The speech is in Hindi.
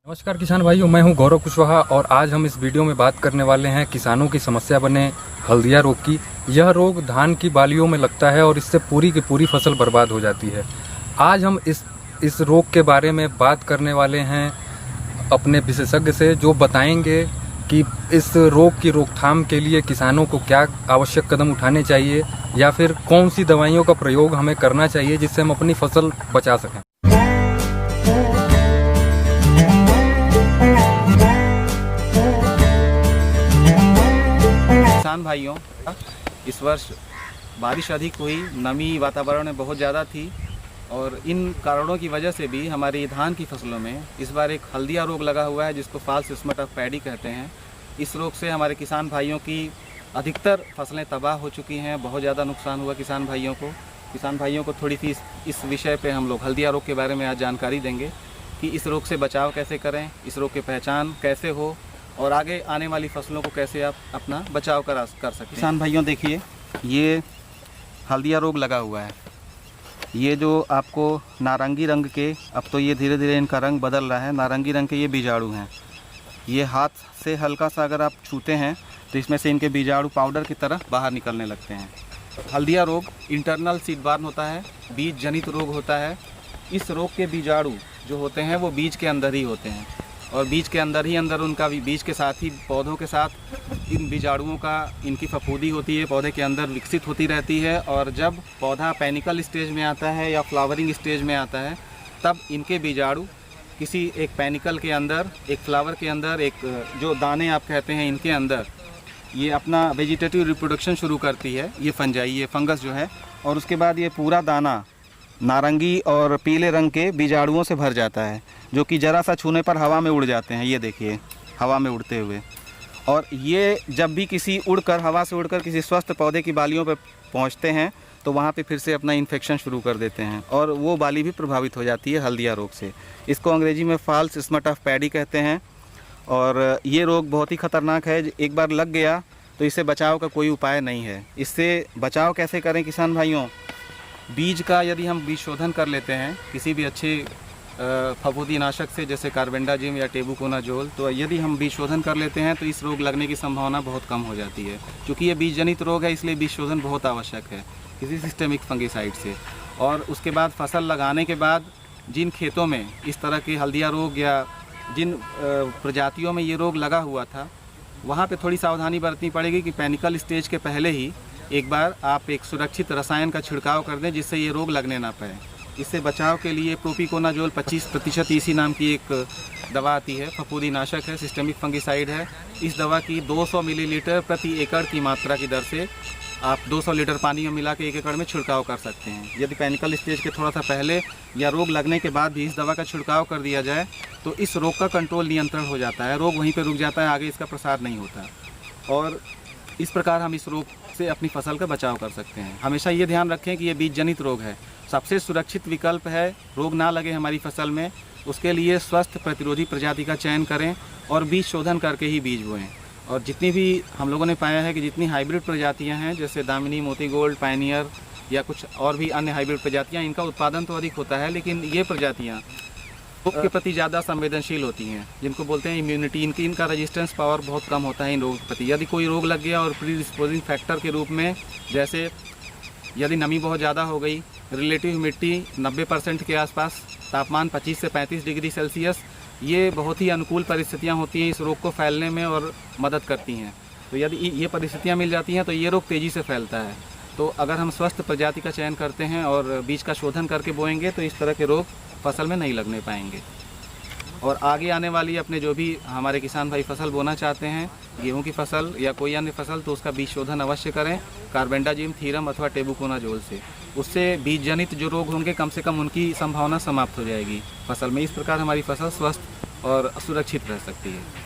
नमस्कार किसान भाइयों, मैं हूं गौरव कुशवाहा और आज हम इस वीडियो में बात करने वाले हैं किसानों की समस्या बने हल्दिया रोग की। यह रोग धान की बालियों में लगता है और इससे पूरी की पूरी फसल बर्बाद हो जाती है। आज हम इस रोग के बारे में बात करने वाले हैं अपने विशेषज्ञ से, जो बताएंगे कि इस रोग की रोकथाम के लिए किसानों को क्या आवश्यक कदम उठाने चाहिए या फिर कौन सी दवाइयों का प्रयोग हमें करना चाहिए जिससे हम अपनी फसल बचा सकें। किसान भाइयों, इस वर्ष बारिश अधिक हुई, नमी वातावरण में बहुत ज़्यादा थी और इन कारणों की वजह से भी हमारी धान की फसलों में इस बार एक हल्दिया रोग लगा हुआ है जिसको फॉल्स स्मट ऑफ पैडी कहते हैं। इस रोग से हमारे किसान भाइयों की अधिकतर फसलें तबाह हो चुकी हैं, बहुत ज़्यादा नुकसान हुआ किसान भाइयों को थोड़ी सी इस विषय पे हम लोग हल्दिया रोग के बारे में आज जानकारी देंगे कि इस रोग से बचाव कैसे करें, इस रोग की पहचान कैसे हो और आगे आने वाली फसलों को कैसे आप अपना बचाव कर सकें। किसान भाइयों देखिए, ये हल्दिया रोग लगा हुआ है। ये जो आपको नारंगी रंग के, अब तो ये धीरे धीरे इनका रंग बदल रहा है, नारंगी रंग के ये बीजाणु हैं। ये हाथ से हल्का सा अगर आप छूते हैं तो इसमें से इनके बीजाणु पाउडर की तरह बाहर निकलने लगते हैं। हल्दिया रोग इंटरनल सीड बॉर्न होता है, बीज जनित रोग होता है। इस रोग के बीजाणु जो होते हैं वो बीज के अंदर ही होते हैं और बीज के अंदर ही उनका बीज के साथ ही पौधों के साथ इन बीजाणुओं का इनकी फफूंदी होती है, पौधे के अंदर विकसित होती रहती है और जब पौधा पैनिकल स्टेज में आता है या फ्लावरिंग स्टेज में आता है तब इनके बीजाणु किसी एक पैनिकल के अंदर, एक फ्लावर के अंदर, एक जो दाने आप कहते हैं इनके अंदर ये अपना वेजिटेटिव रिप्रोडक्शन शुरू करती है, ये फंजाई, ये फंगस जो है। और उसके बाद ये पूरा दाना नारंगी और पीले रंग के बीजाणुओं से भर जाता है जो कि ज़रा सा छूने पर हवा में उड़ जाते हैं। ये देखिए हवा में उड़ते हुए, और ये जब भी हवा से उड़कर किसी स्वस्थ पौधे की बालियों पर पहुंचते हैं तो वहाँ पे फिर से अपना इन्फेक्शन शुरू कर देते हैं और वो बाली भी प्रभावित हो जाती है हल्दिया रोग से। इसको अंग्रेजी में फॉल्स स्मट ऑफ पैडी कहते हैं और ये रोग बहुत ही ख़तरनाक है। एक बार लग गया तो इससे बचाव का कोई उपाय नहीं है। इससे बचाव कैसे करें किसान भाइयों? बीज का यदि हम बीज शोधन कर लेते हैं किसी भी अच्छे फफूंदी नाशक से, जैसे कार्बेंडाजिम या टेबुकोनाजोल, तो यदि हम बीज शोधन कर लेते हैं तो इस रोग लगने की संभावना बहुत कम हो जाती है। क्योंकि ये बीज जनित रोग है इसलिए बीज शोधन बहुत आवश्यक है किसी सिस्टेमिक फंगीसाइड से। और उसके बाद फसल लगाने के बाद जिन खेतों में इस तरह के हल्दिया रोग या जिन प्रजातियों में ये रोग लगा हुआ था वहाँ पे थोड़ी सावधानी बरतनी पड़ेगी कि पैनिकल स्टेज के पहले ही एक बार आप एक सुरक्षित रसायन का छिड़काव कर दें जिससे ये रोग लगने ना पाए। इससे बचाव के लिए प्रोपिकोनाजोल 25% ईसी नाम की एक दवा आती है, फफूंदी नाशक है, सिस्टेमिक फंगीसाइड है। इस दवा की 200 मिलीलीटर प्रति एकड़ की मात्रा की दर से आप 200 लीटर पानी में मिला के 1 एकड़ में छिड़काव कर सकते हैं। यदि पैनिकल स्टेज के थोड़ा सा पहले या रोग लगने के बाद भी इस दवा का छिड़काव कर दिया जाए तो इस रोग का कंट्रोल, नियंत्रण हो जाता है, रोग वहीं पर रुक जाता है, आगे इसका प्रसार नहीं होता। और इस प्रकार हम इस रोग से अपनी फसल का बचाव कर सकते हैं। हमेशा ये ध्यान रखें कि ये बीज जनित रोग है। सबसे सुरक्षित विकल्प है, रोग ना लगे हमारी फसल में, उसके लिए स्वस्थ प्रतिरोधी प्रजाति का चयन करें और बीज शोधन करके ही बीज बोएं। और जितनी भी हम लोगों ने पाया है कि जितनी हाइब्रिड प्रजातियां हैं, जैसे दामिनी, मोती गोल्ड, पायनियर या कुछ और भी अन्य हाइब्रिड प्रजातियाँ, इनका उत्पादन तो अधिक होता है लेकिन ये प्रजातियाँ रोग के प्रति ज़्यादा संवेदनशील होती हैं, जिनको बोलते हैं इम्यूनिटी। इनका रेजिस्टेंस पावर बहुत कम होता है इन रोग के प्रति। यदि कोई रोग लग गया और प्रीडिस्पोजिंग फैक्टर के रूप में, जैसे यदि नमी बहुत ज़्यादा हो गई, रिलेटिव ह्यूमिडिटी 90% के आसपास, तापमान 25 से 35 डिग्री सेल्सियस, ये बहुत ही अनुकूल परिस्थितियाँ होती हैं इस रोग को फैलने में और मदद करती हैं। तो यदि ये परिस्थितियाँ मिल जाती हैं तो ये रोग तेज़ी से फैलता है। तो अगर हम स्वस्थ प्रजाति का चयन करते हैं और बीज का शोधन करके बोएंगे तो इस तरह के रोग फसल में नहीं लगने पाएंगे। और आगे आने वाली अपने जो भी हमारे किसान भाई फसल बोना चाहते हैं, गेहूं की फसल या कोई अन्य फसल, तो उसका बीज शोधन अवश्य करें कार्बेंडाजिम, थीरम अथवा टेबुकोनाजोल से। उससे बीज जनित जो रोग होंगे कम से कम उनकी संभावना समाप्त हो जाएगी फसल में। इस प्रकार हमारी फसल स्वस्थ और सुरक्षित रह सकती है।